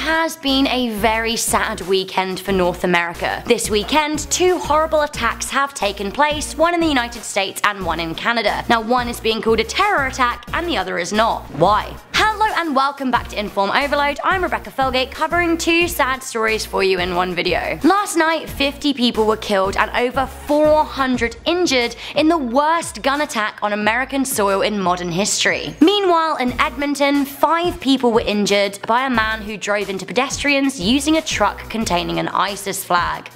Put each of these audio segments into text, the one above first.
has been a very sad weekend for North America. This weekend, 2 horrible attacks have taken place, one in the United States and one in Canada. Now, one is being called a terror attack and the other is not. Why? Hello and welcome back to Inform Overload. I'm Rebecca Felgate, covering 2 sad stories for you in one video. Last night, 50 people were killed and over 400 injured in the worst gun attack on American soil in modern history. Meanwhile, in Edmonton, 5 people were injured by a man who drove into pedestrians using a truck containing an ISIS flag.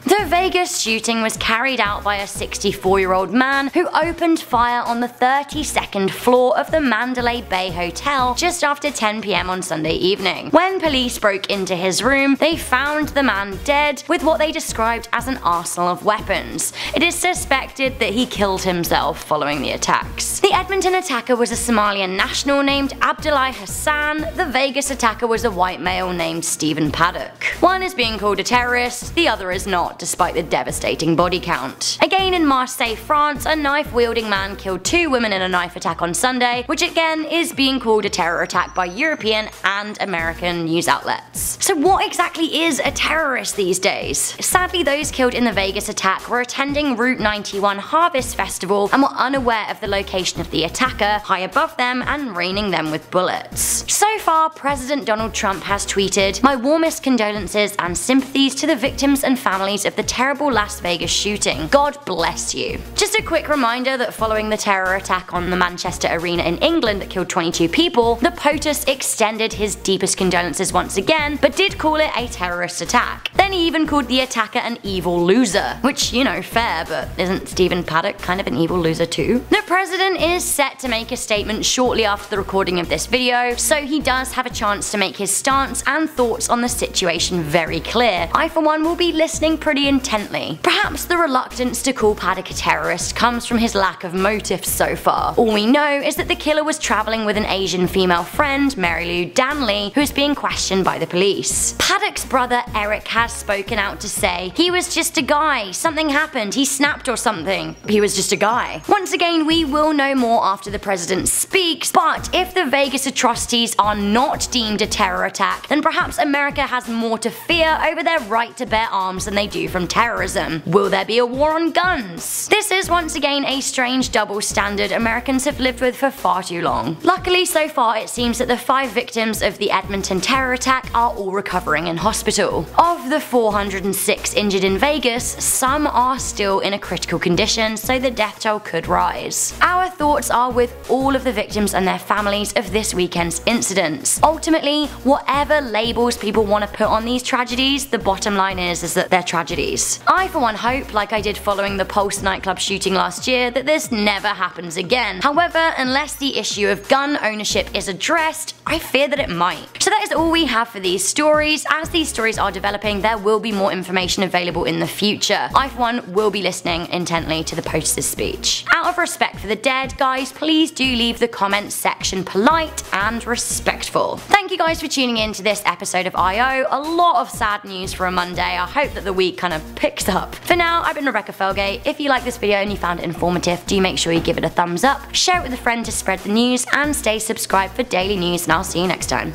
The Vegas shooting was carried out by a 64-year-old man who opened fire on the 32nd floor of the Mandalay Bay Hotel just after 10 PM on Sunday evening. When police broke into his room, they found the man dead with what they described as an arsenal of weapons. It is suspected that he killed himself following the attacks. The Edmonton attacker was a Somalian national named Abdullahi Hassan. The Vegas attacker was a white male named Stephen Paddock. One is being called a terrorist, the other is not, despite the devastating body count. Again in Marseille, France, a knife-wielding man killed 2 women in a knife attack on Sunday, which again is being called a terror attack by European and American news outlets. So what exactly is a terrorist these days? Sadly, those killed in the Vegas attack were attending Route 91 Harvest Festival and were unaware of the location of the attacker high above them and raining them with bullets. So far, President Donald Trump has tweeted, "My warmest condolences and sympathies to the victims and families of the terrible Las Vegas shooting. God bless you." Just a quick reminder that following the terror attack on the Manchester Arena in England that killed 22 people, the POTUS extended his deepest condolences once again, but did call it a terrorist attack. Then he even called the attacker an evil loser, which, you know, fair, but isn't Stephen Paddock kind of an evil loser too? The president is set to make a statement shortly after the recording of this video, so he does have a chance to make his stance and thoughts on the situation very clear. I for one will be listening pretty intently. Perhaps the reluctance to call Paddock a terrorist comes from his lack of motive so far. All we know is that the killer was traveling with an Asian female friend, Mary Lou Danley, who is being questioned by the police. Paddock's brother Eric has spoken out to say, "He was just a guy, something happened, he snapped or something. He was just a guy." Once again, we will know more after the president speaks, but if the Vegas atrocities are not deemed a terror attack, then perhaps America has more to fear over their right to bear arms than they do from terrorism. Will there be a war on guns? This is once again a strange double standard Americans have lived with for far too long. Luckily, so far it seems that the 5 victims of the Edmonton terror attack are all recovering in hospital. Of the 406 injured in Vegas, some are still in a critical condition, so the death toll could rise. Our thoughts are with all of the victims and their families of this weekend's incidents. Ultimately, whatever labels people want to put on these tragedies, the bottom line is that they're tragedies. I for one hope, like I did following the Pulse nightclub shooting last year, that this never happens again. However, unless the issue of gun ownership is addressed, I fear that it might. So that is all we have for these stories. As these stories are developing, there will be more information available in the future. I for one will be listening intently to the POTUS's speech. Out of respect for the dead, guys, please do leave the comments section polite and respectful. Thank you guys for tuning in to this episode of I.O. A lot of sad news for a Monday. I hope that the week kind of picks up. For now, I've been Rebecca Felgate. If you like this video and you found it informative, do make sure you give it a thumbs up, share it with a friend to spread the news, and stay subscribed for daily news, and I'll see you next time.